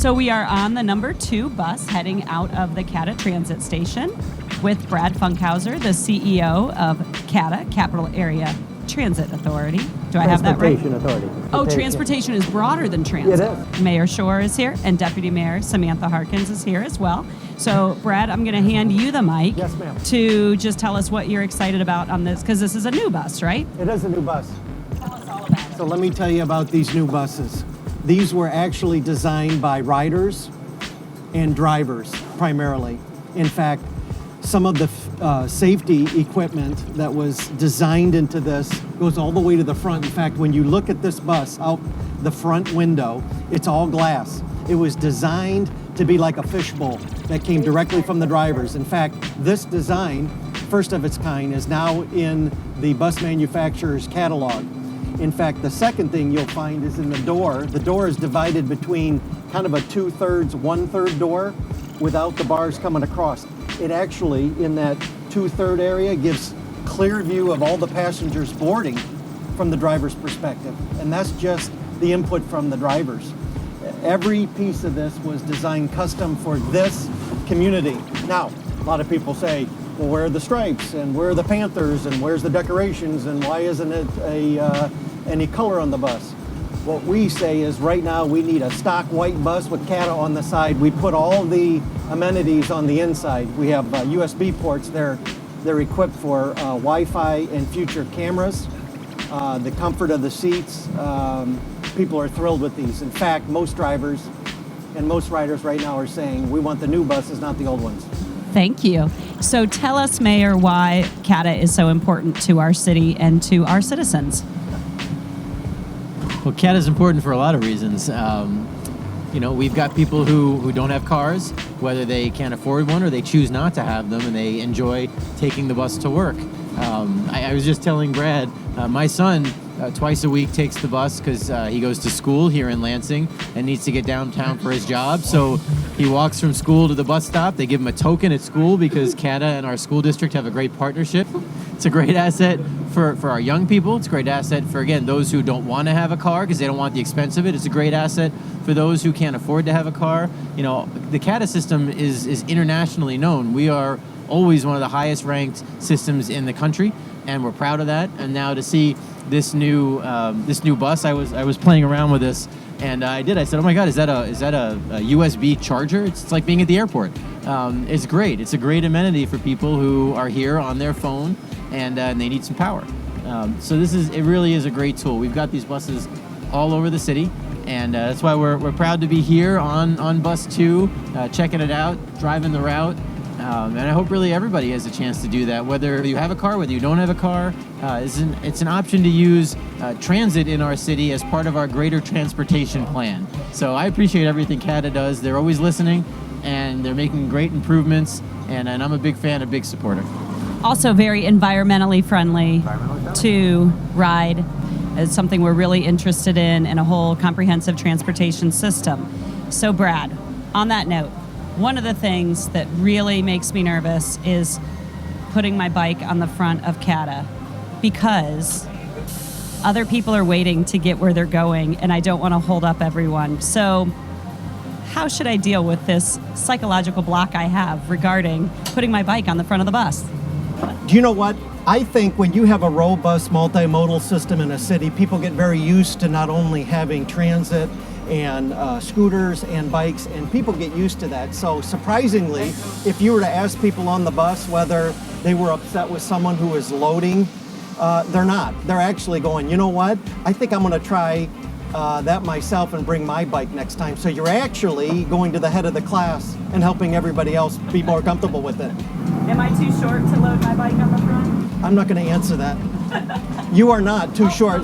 So we are on the number 2 bus heading out of the CATA transit station with Brad Funkhouser, the CEO of CATA, Capital Area Transit Authority. Do I have that right? Transportation Authority. Oh, transportation is broader than transit. It is. Mayor Schor is here, and Deputy Mayor Samantha Harkins is here as well. So, Brad, I'm going to hand you the mic. Yes, ma'am. To just tell us what you're excited about on this, because this is a new bus, right? It is a new bus. Tell us all about it. So let me tell you about these new buses. These were actually designed by riders and drivers primarily. In fact, some of the safety equipment that was designed into this goes all the way to the front. In fact, when you look at this bus out the front window, it's all glass. It was designed to be like a fishbowl that came directly from the drivers. In fact, this design, first of its kind, is now in the bus manufacturer's catalog. In fact, the second thing you'll find is in the door. The door is divided between kind of a 2/3, 1/3 door without the bars coming across. It actually, in that 2/3 area, gives clear view of all the passengers boarding from the driver's perspective. And that's just the input from the drivers. Every piece of this was designed custom for this community. Now, a lot of people say, well, where are the stripes and where are the Panthers and where's the decorations and why isn't it any color on the bus? What we say is right now we need a stock white bus with CATA on the side. We put all the amenities on the inside. We have USB ports. They're equipped for Wi-Fi and future cameras. The comfort of the seats. People are thrilled with these. In fact, most drivers and most riders right now are saying we want the new buses, not the old ones. Thank you. So tell us, Mayor, why CATA is so important to our city and to our citizens. Well, CATA is important for a lot of reasons. We've got people who don't have cars, whether they can't afford one or they choose not to have them, and they enjoy taking the bus to work. I was just telling Brad, my son twice a week takes the bus because he goes to school here in Lansing and needs to get downtown for his job. So he walks from school to the bus stop. They give him a token at school because CATA and our school district have a great partnership. It's a great asset for our young people. It's a great asset for, again, those who don't want to have a car because they don't want the expense of it. It's a great asset for those who can't afford to have a car. The CATA system is internationally known. We are always one of the highest ranked systems in the country, and we're proud of that. And now to see this new bus, I was playing around with this, and I said, oh my God, is that a USB charger? It's like being at the airport. It's great. It's a great amenity for people who are here on their phone and they need some power. So it really is a great tool. We've got these buses all over the city, and that's why we're proud to be here on bus 2, checking it out, driving the route. And I hope really everybody has a chance to do that, whether you have a car, whether you don't have a car. It's an option to use transit in our city as part of our greater transportation plan. So I appreciate everything CATA does. They're always listening, and they're making great improvements, and I'm a big fan, a big supporter. Also very environmentally friendly to ride. It's something we're really interested in a whole comprehensive transportation system. So Brad, on that note, one of the things that really makes me nervous is putting my bike on the front of CATA because other people are waiting to get where they're going and I don't want to hold up everyone. So how should I deal with this psychological block I have regarding putting my bike on the front of the bus? Do you know what? I think when you have a robust multimodal system in a city, people get very used to not only having transit and scooters and bikes, and people get used to that. So surprisingly, if you were to ask people on the bus whether they were upset with someone who is loading, they're not. They're actually going, you know what? I think I'm going to try that myself and bring my bike next time. So you're actually going to the head of the class and helping everybody else be more comfortable with it. Am I too short to load my bike on the front? I'm not going to answer that. You are not too short.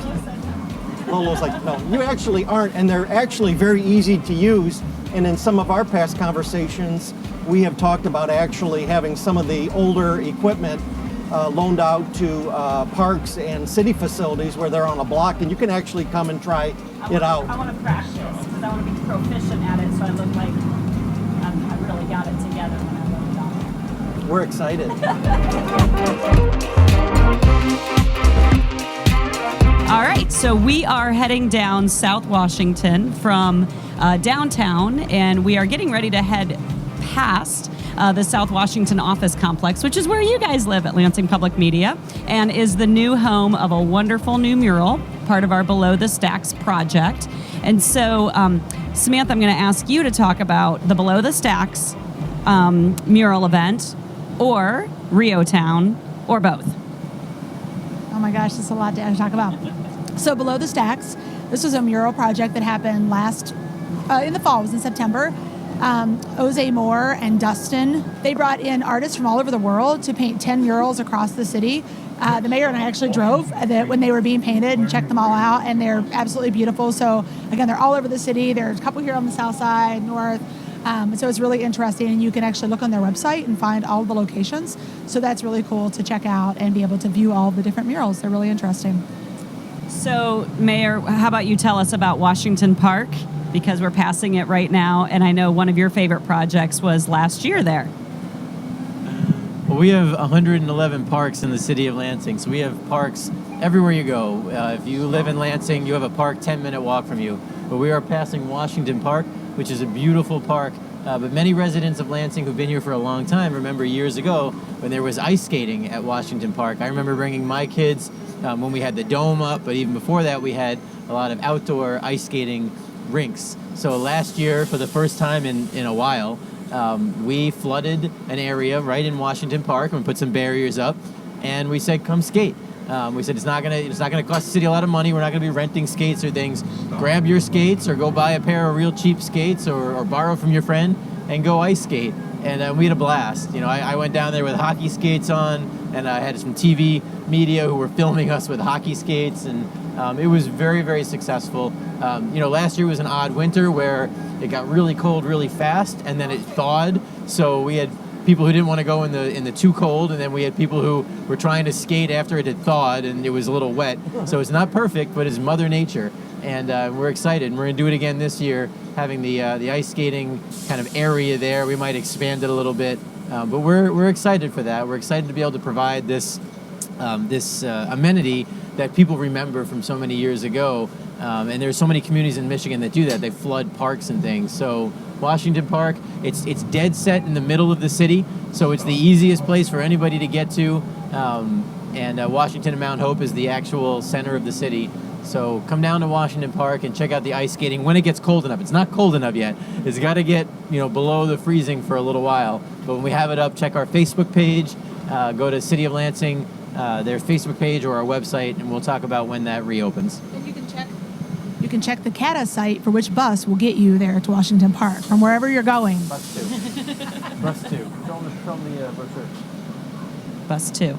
Lolo's like, no, you actually aren't, and they're actually very easy to use. And in some of our past conversations, we have talked about actually having some of the older equipment loaned out to parks and city facilities where they're on a block, and you can actually come and try it out. I want to practice because I want to be proficient at it, so I look like I really got it together when I load it on there. We're excited. All right, so we are heading down South Washington from downtown, and we are getting ready to head past the South Washington office complex, which is where you guys live at Lansing Public Media, and is the new home of a wonderful new mural, part of our Below the Stacks project. And so, Samantha, I'm going to ask you to talk about the Below the Stacks mural event, or Rio Town, or both. Oh my gosh, that's a lot to talk about. So Below the Stacks, this was a mural project that happened in the fall, it was in September. Jose Moore and Dustin, they brought in artists from all over the world to paint 10 murals across the city. The mayor and I actually drove when they were being painted and checked them all out, and they're absolutely beautiful. So again, they're all over the city. There's a couple here on the south side, north. So it's really interesting, and you can actually look on their website and find all the locations. So that's really cool to check out and be able to view all the different murals. They're really interesting. So, Mayor, how about you tell us about Washington Park? Because we're passing it right now, and I know one of your favorite projects was last year there. Well, we have 111 parks in the city of Lansing, so we have parks everywhere you go. If you live in Lansing, you have a park 10-minute walk from you. But we are passing Washington Park, which is a beautiful park. But many residents of Lansing who've been here for a long time remember years ago when there was ice skating at Washington Park. I remember bringing my kids when we had the dome up, but even before that, we had a lot of outdoor ice skating rinks. So last year, for the first time in a while, we flooded an area right in Washington Park and put some barriers up, and we said, come skate. We said it's not gonna cost the city a lot of money. We're not gonna be renting skates or things. Grab your skates or go buy a pair of real cheap skates or borrow from your friend and go ice skate. And we had a blast. You know, I went down there with hockey skates on, and I had some TV media who were filming us with hockey skates, and it was very, very successful. Last year was an odd winter where it got really cold really fast, and then it thawed. So we had people who didn't want to go in the too cold, and then we had people who were trying to skate after it had thawed and it was a little wet. So it's not perfect, but it's Mother Nature, and we're excited. And we're going to do it again this year, having the ice skating kind of area there. We might expand it a little bit, but we're excited for that. We're excited to be able to provide this amenity that people remember from so many years ago. And there's so many communities in Michigan that do that. They flood parks and things. So Washington Park, it's dead set in the middle of the city, so it's the easiest place for anybody to get to. And Washington and Mount Hope is the actual center of the city. So come down to Washington Park and check out the ice skating when it gets cold enough. It's not cold enough yet. It's got to get below the freezing for a little while. But when we have it up, check our Facebook page. Go to City of Lansing, their Facebook page, or our website, and we'll talk about when that reopens. And you can check the CATA site for which bus will get you there to Washington Park from wherever you're going. Bus 2. Bus 2. Show them the brochure. Bus 2.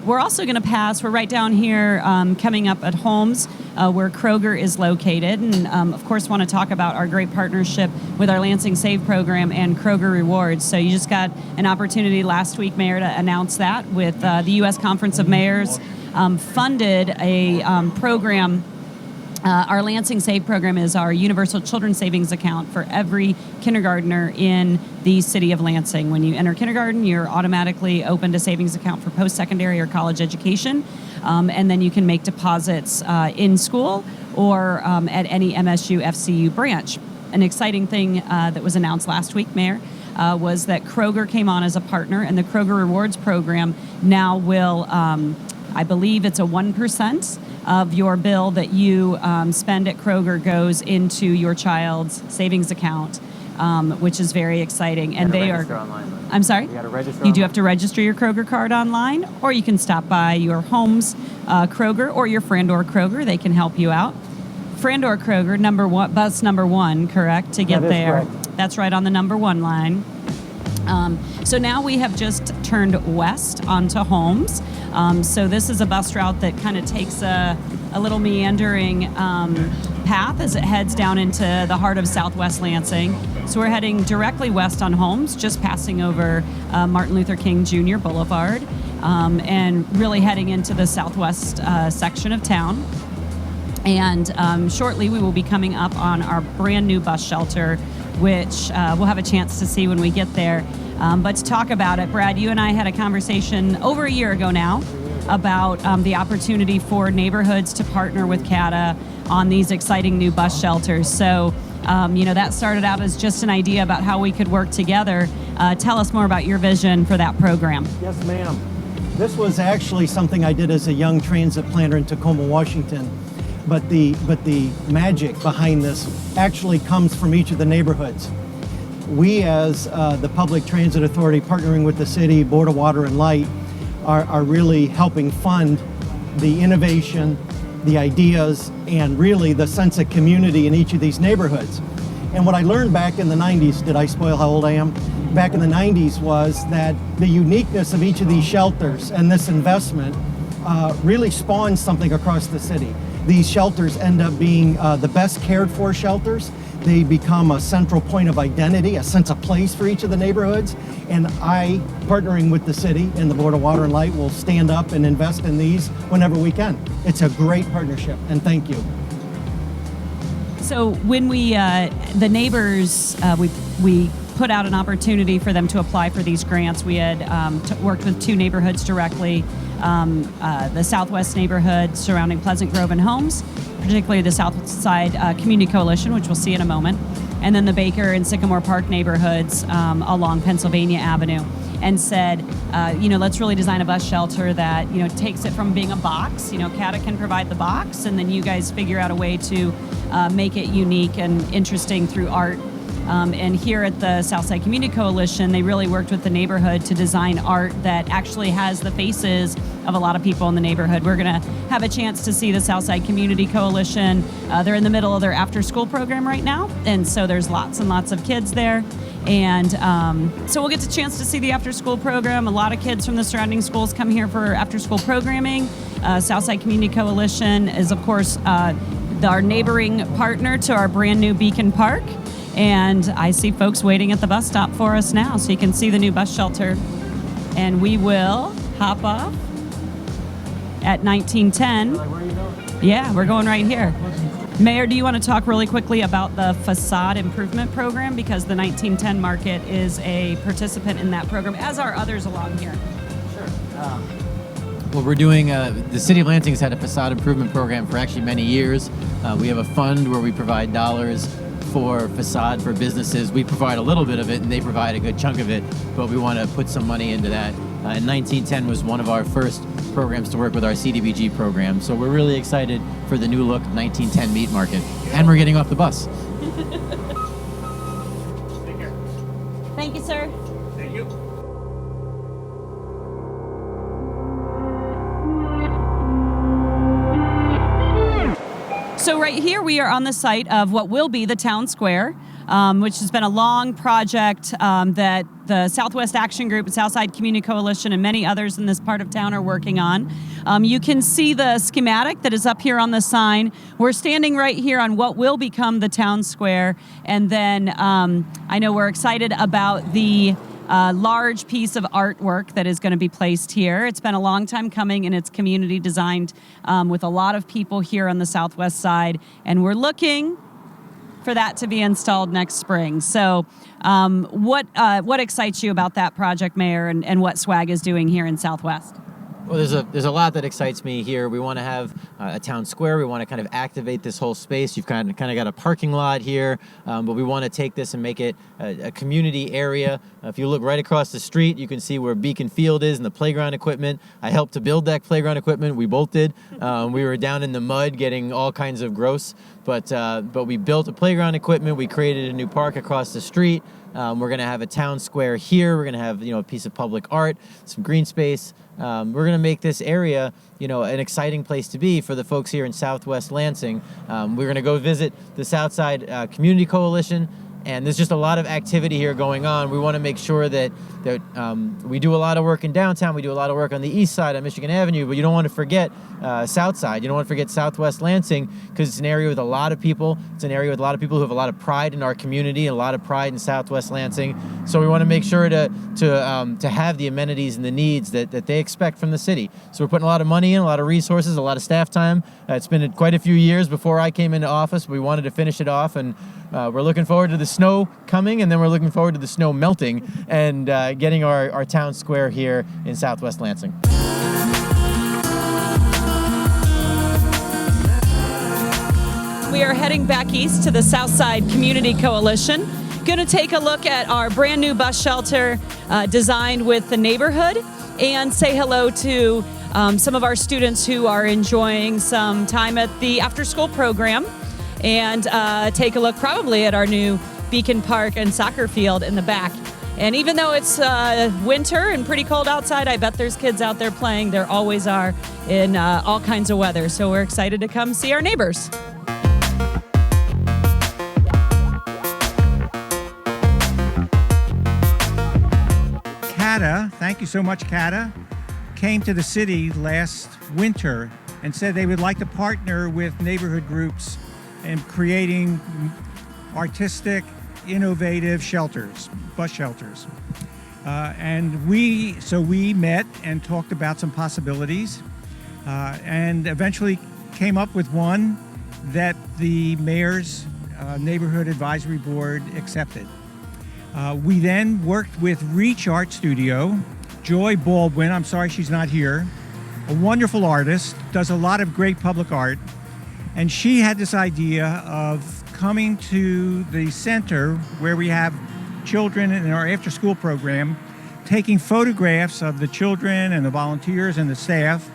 We're also going to pass, we're right down here coming up at Holmes, where Kroger is located. And of course, want to talk about our great partnership with our Lansing Save program and Kroger Rewards. So you just got an opportunity last week, Mayor, to announce that with the U.S. Conference of Mayors funded a program. Our Lansing Save program is our universal children's savings account for every kindergartner in the city of Lansing. When you enter kindergarten, you're automatically opened a savings account for post-secondary or college education, and then you can make deposits in school or at any MSU FCU branch. An exciting thing that was announced last week, Mayor, was that Kroger came on as a partner, and the Kroger Rewards program now will, I believe it's a 1% of your bill that you spend at Kroger goes into your child's savings account, which is very exciting. And they are. Online, though. I'm sorry? You got to register. You do have to register your Kroger card online, or you can stop by your Holmes Kroger or your Frandor Kroger. They can help you out. Frandor Kroger, bus number 1, correct, to get there. Correct. That's right on the number 1 line. So now we have just turned west onto Holmes. So this is a bus route that kind of takes a little meandering path as it heads down into the heart of Southwest Lansing. So we're heading directly west on Holmes, just passing over Martin Luther King Jr. Boulevard, and really heading into the southwest section of town. And shortly we will be coming up on our brand new bus shelter, which we'll have a chance to see when we get there. But to talk about it, Brad, you and I had a conversation over a year ago now about the opportunity for neighborhoods to partner with CATA on these exciting new bus shelters. So That started out as just an idea about how we could work together. Tell us more about your vision for that program. Yes, ma'am. This was actually something I did as a young transit planner in Tacoma, Washington. But the magic behind this actually comes from each of the neighborhoods. We, as the Public Transit Authority, partnering with the city, Board of Water and Light, are really helping fund the innovation, the ideas, and really the sense of community in each of these neighborhoods. And what I learned back in the 90s, did I spoil how old I am? Back in the 90s was that the uniqueness of each of these shelters and this investment really spawned something across the city. These shelters end up being the best cared for shelters. They become a central point of identity, a sense of place for each of the neighborhoods. And I, partnering with the city and the Board of Water and Light, will stand up and invest in these whenever we can. It's a great partnership, and thank you. So when the neighbors, we put out an opportunity for them to apply for these grants. We had worked with 2 neighborhoods directly, the Southwest neighborhood surrounding Pleasant Grove and Holmes, particularly the Southside Community Coalition, which we'll see in a moment, and then the Baker and Sycamore Park neighborhoods along Pennsylvania Avenue, and said, let's really design a bus shelter that, takes it from being a box. CATA can provide the box, and then you guys figure out a way to make it unique and interesting through art. And here at the Southside Community Coalition, they really worked with the neighborhood to design art that actually has the faces of a lot of people in the neighborhood. We're going to have a chance to see the Southside Community Coalition. They're in the middle of their after-school program right now, and so there's lots and lots of kids there. And so we'll get a chance to see the after-school program. A lot of kids from the surrounding schools come here for after-school programming. Southside Community Coalition is, of course, our neighboring partner to our brand new Beacon Park. And I see folks waiting at the bus stop for us now, so you can see the new bus shelter. And we will hop off at 1910. Where are you going? Yeah, we're going right here. Mayor, do you want to talk really quickly about the facade improvement program? Because the 1910 Market is a participant in that program, as are others along here. Sure. Well, we're doing, the City of Lansing has had a facade improvement program for actually many years. We have a fund where we provide dollars for facade for businesses. We provide a little bit of it and they provide a good chunk of it, but we want to put some money into that. And 1910 was one of our first programs to work with our CDBG program. So we're really excited for the new look of 1910 Meat Market. And we're getting off the bus. Take care. Thank you, sir. Thank you. So right here we are on the site of what will be the town square, which has been a long project that the Southwest Action Group and Southside Community Coalition and many others in this part of town are working on. You can see the schematic that is up here on the sign. We're standing right here on what will become the town square, and then I know we're excited about the large piece of artwork that is going to be placed here. It's been a long time coming, and it's community designed with a lot of people here on the southwest side, and we're looking for that to be installed next spring. So what excites you about that project, Mayor, and what SWAG is doing here in Southwest? Well, there's a lot that excites me here. We want to have a town square. We want to kind of activate this whole space. You've kind of got a parking lot here, but we want to take this and make it a community area. If you look right across the street, you can see where Beacon Field is and the playground equipment. I helped to build that playground equipment. We both did. We were down in the mud getting all kinds of gross, but we built a playground equipment. We created a new park across the street. We're going to have a town square here. We're going to have a piece of public art, some green space. We're going to make this area, an exciting place to be for the folks here in Southwest Lansing. We're going to go visit the Southside Community Coalition, and there's just a lot of activity here going on. We want to make sure that we do a lot of work in downtown. We do a lot of work on the east side on Michigan Avenue, but you don't want to forget Southside. You don't want to forget Southwest Lansing, because it's an area with a lot of people. It's an area with a lot of people who have a lot of pride in our community and a lot of pride in Southwest Lansing. So we want to make sure to have the amenities and the needs that they expect from the city. So we're putting a lot of money in, a lot of resources, a lot of staff time. It's been quite a few years before I came into office, but we wanted to finish it off, and we're looking forward to the snow coming, and then we're looking forward to the snow melting and getting our town square here in Southwest Lansing. We are heading back east to the Southside Community Coalition. Going to take a look at our brand new bus shelter designed with the neighborhood and say hello to some of our students who are enjoying some time at the after-school program and take a look probably at our new Beacon Park and soccer field in the back. And even though it's winter and pretty cold outside, I bet there's kids out there playing. There always are in all kinds of weather. So we're excited to come see our neighbors. CATA, thank you so much, CATA, came to the city last winter and said they would like to partner with neighborhood groups in creating artistic, innovative shelters, bus shelters. And we met and talked about some possibilities and eventually came up with one that the mayor's neighborhood advisory board accepted. We then worked with Reach Art Studio. Joy Baldwin, I'm sorry she's not here, a wonderful artist, does a lot of great public art. And she had this idea of coming to the center where we have children in our after-school program, taking photographs of the children and the volunteers and the staff,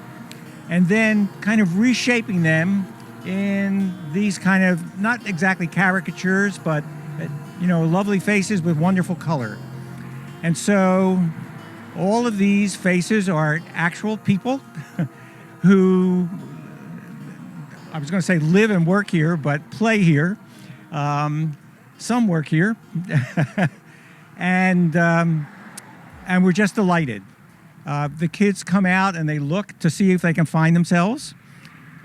and then kind of reshaping them in these kind of, not exactly caricatures, but lovely faces with wonderful color. And so all of these faces are actual people who, I was going to say live and work here, but play here. Some work here. and we're just delighted. The kids come out and they look to see if they can find themselves.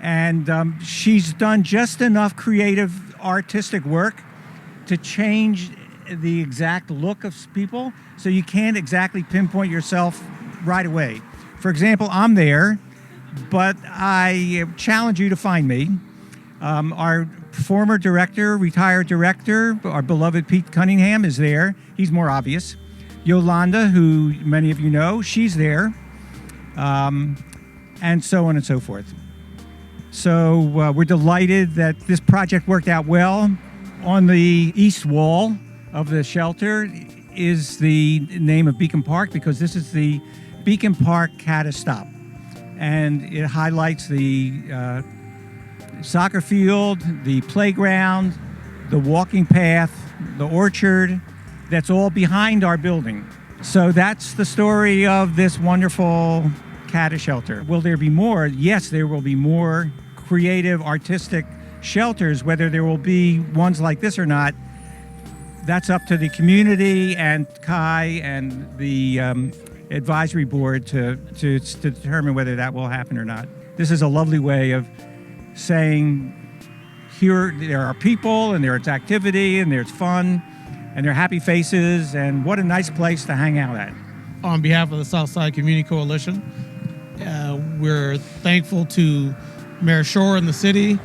And she's done just enough creative, artistic work to change the exact look of people, so you can't exactly pinpoint yourself right away. For example, I'm there, but I challenge you to find me. Our former director, retired director, our beloved Pete Cunningham is there. He's more obvious. Yolanda, who many of you know, she's there, and so on and so forth. So we're delighted that this project worked out well. On the east wall of the shelter is the name of Beacon Park, because this is the Beacon Park CATA stop. And it highlights the soccer field, the playground, the walking path, the orchard, that's all behind our building. So that's the story of this wonderful CATA shelter. Will there be more? Yes, there will be more creative, artistic shelters. Whether there will be ones like this or not, that's up to the community and Kai and the advisory board to determine whether that will happen or not. This is a lovely way of saying, here there are people and there's activity and there's fun and there are happy faces, and what a nice place to hang out at. On behalf of the Southside Community Coalition, we're thankful to Mayor Schor in the city,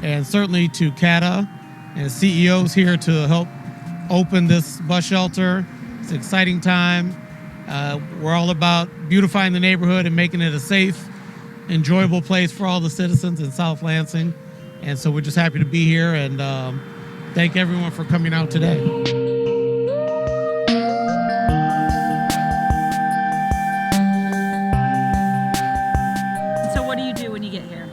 and certainly to CATA and CEOs here to help open this bus shelter. It's an exciting time. We're all about beautifying the neighborhood and making it a safe, enjoyable place for all the citizens in South Lansing. And so we're just happy to be here, and thank everyone for coming out today. So what do you do when you get here?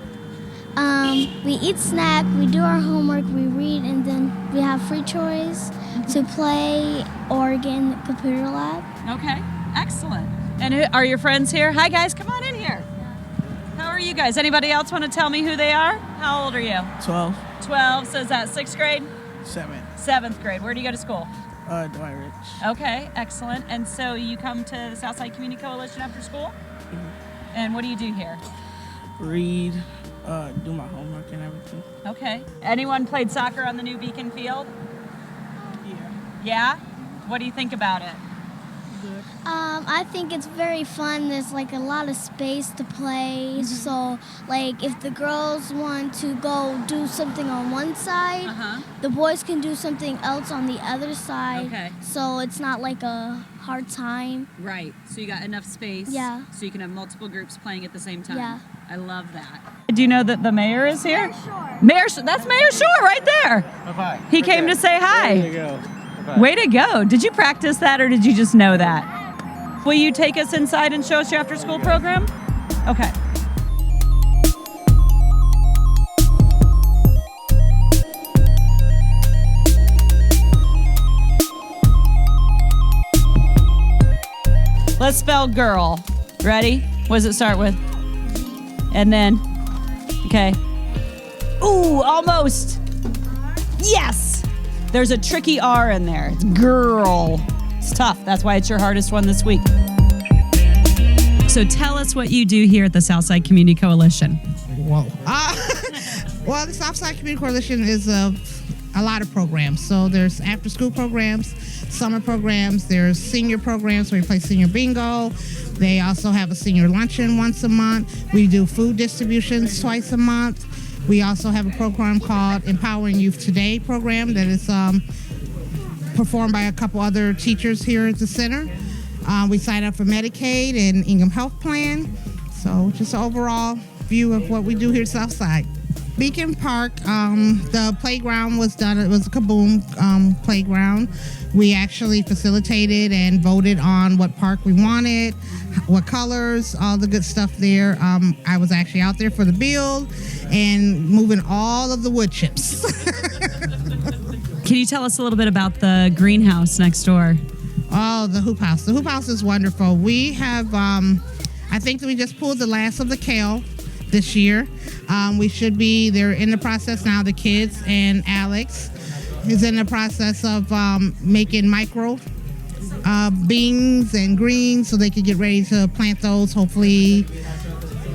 We eat snack, we do our homework, we read, and then we have free chores to play or get in the computer lab. Okay, excellent. And are your friends here? Hi guys, come on in here. How are you guys? Anybody else want to tell me who they are? How old are you? 12. 12, so is that 6th grade? 7. 7th grade. Where do you go to school? Dwight Rich. Okay, excellent. And so you come to the Southside Community Coalition after school? Mm-hmm. And what do you do here? Read, do my homework and everything. Okay. Anyone played soccer on the new Beacon field? Yeah. Yeah? What do you think about it? Good. I think it's very fun. There's like a lot of space to play. So like if the girls want to go do something on one side, the boys can do something else on the other side. Okay. So it's not like a hard time. Right. So you got enough space. Yeah. So you can have multiple groups playing at the same time. Yeah. I love that. Do you know that the mayor is here? That's Mayor Schor right there. Bye-bye. He came to say hi. There you go. Bye-bye. Way to go. Did you practice that or did you just know that? Will you take us inside and show us your after school program? Okay. Let's spell girl. Ready? What does it start with? And then, okay. Ooh, almost. Yes. There's a tricky R in there. It's girl. It's tough. That's why it's your hardest one this week. So tell us what you do here at the Southside Community Coalition. Whoa. Well, the Southside Community Coalition is a lot of programs. So there's after-school programs, summer programs, there's senior programs where we play senior bingo. They also have a senior luncheon once a month. We do food distributions twice a month. We also have a program called Empowering Youth Today program that is performed by a couple other teachers here at the center. We sign up for Medicaid and Ingham Health Plan. So just an overall view of what we do here at Southside. Beacon Park, the playground was done. It was a Kaboom playground. We actually facilitated and voted on what park we wanted, what colors, all the good stuff there. I was actually out there for the build and moving all of the wood chips. Can you tell us a little bit about the greenhouse next door? Oh, the hoop house. The hoop house is wonderful. We have, I think that we just pulled the last of the kale this year. They're in the process now, the kids, and Alex is in the process of making micro beans and greens so they could get ready to plant those hopefully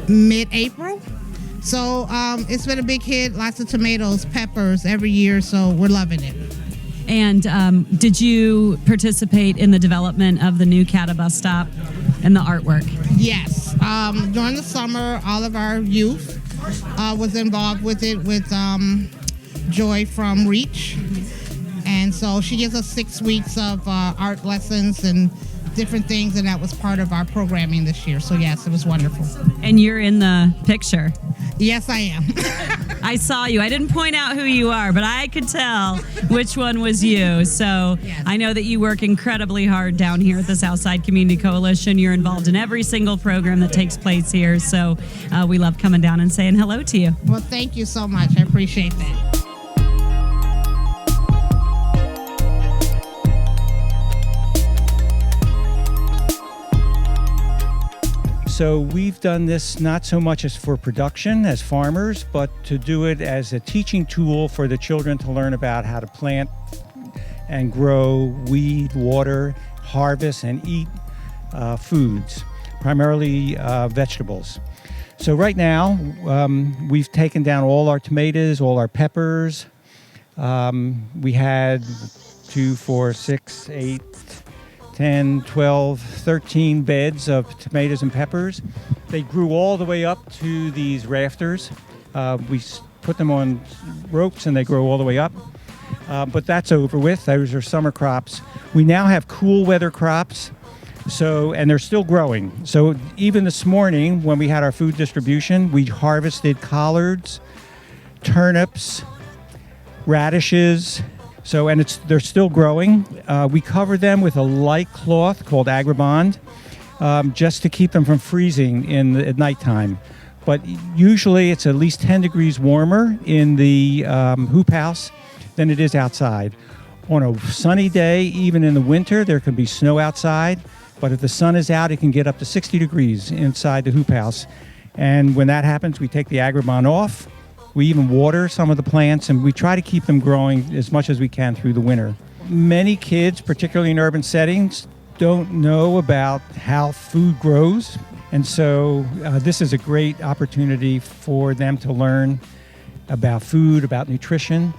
mid-April. So it's been a big hit, lots of tomatoes, peppers every year, so we're loving it. And did you participate in the development of the new CATA bus stop and the artwork? Yes. During the summer, all of our youth was involved with it with Joy from Reach. And so she gives us 6 weeks of art lessons and different things, and that was part of our programming this year. So yes, it was wonderful. And you're in the picture. Yes, I am. I saw you. I didn't point out who you are, but I could tell which one was you. So yes. I know that you work incredibly hard down here at the Southside Community Coalition. You're involved in every single program that takes place here. So we love coming down and saying hello to you. Well, thank you so much. I appreciate that. So we've done this not so much as for production as farmers, but to do it as a teaching tool for the children to learn about how to plant and grow, weed, water, harvest, and eat foods, primarily vegetables. So right now, we've taken down all our tomatoes, all our peppers. We had 2, 4, 6, 8, 10, 12, 13 beds of tomatoes and peppers. They grew all the way up to these rafters. We put them on ropes and they grow all the way up. But that's over with. Those are summer crops. We now have cool weather crops, and they're still growing. So even this morning when we had our food distribution, we harvested collards, turnips, radishes. They're still growing. We cover them with a light cloth called Agribond, just to keep them from freezing at nighttime. But usually it's at least 10 degrees warmer in the hoop house than it is outside. On a sunny day, even in the winter, there can be snow outside. But if the sun is out, it can get up to 60 degrees inside the hoop house. And when that happens, we take the Agribond off. We even water some of the plants, and we try to keep them growing as much as we can through the winter. Many kids, particularly in urban settings, don't know about how food grows, and so this is a great opportunity for them to learn about food, about nutrition.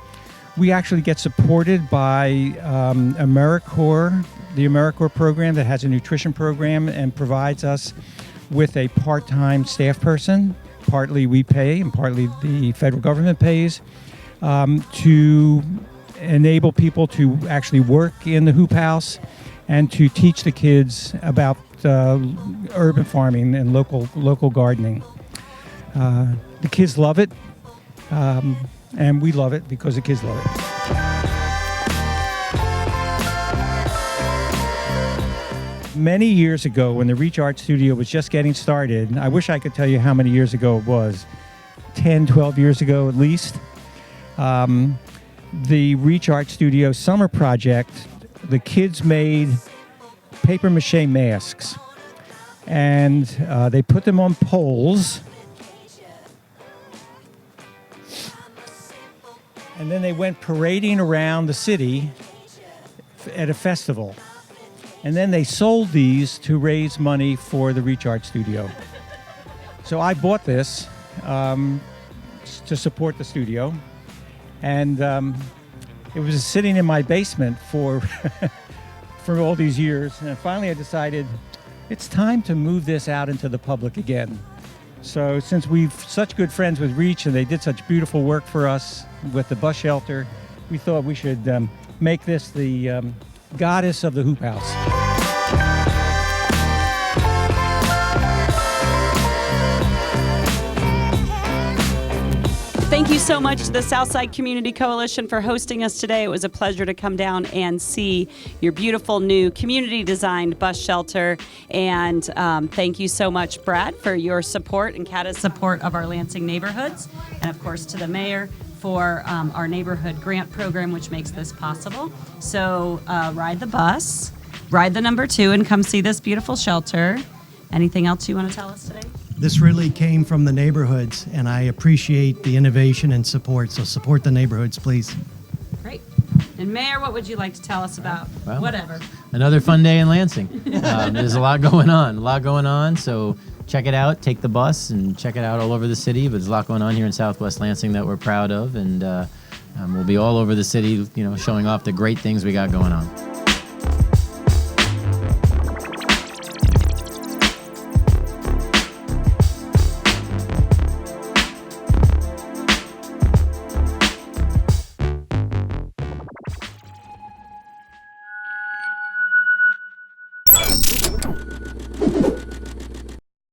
We actually get supported by AmeriCorps, the AmeriCorps program that has a nutrition program and provides us with a part-time staff person. Partly we pay and partly the federal government pays to enable people to actually work in the hoop house and to teach the kids about urban farming and local gardening. The kids love it, and we love it because the kids love it. Many years ago, when the Reach Art Studio was just getting started, I wish I could tell you how many years ago it was, 10, 12 years ago at least, the Reach Art Studio summer project, the kids made paper mache masks, and they put them on poles, and then they went parading around the city at a festival. And then they sold these to raise money for the Reach Art Studio. So I bought this to support the studio, and it was sitting in my basement for all these years. And finally I decided it's time to move this out into the public again. So since we've such good friends with Reach and they did such beautiful work for us with the bus shelter, we thought we should make this the goddess of the hoop house. Thank you so much to the Southside Community Coalition for hosting us today. It was a pleasure to come down and see your beautiful new community-designed bus shelter. And thank you so much, Brad, for your support and CATA's support of our Lansing neighborhoods. And, of course, to the mayor for our neighborhood grant program, which makes this possible. So ride the bus, ride the number 2, and come see this beautiful shelter. Anything else you want to tell us today? This really came from the neighborhoods, and I appreciate the innovation and support. So support the neighborhoods, please. Great. And Mayor, what would you like to tell us about? Well, whatever. Another fun day in Lansing. There's a lot going on. So check it out. Take the bus and check it out all over the city. But there's a lot going on here in Southwest Lansing that we're proud of, and we'll be all over the city, showing off the great things we got going on.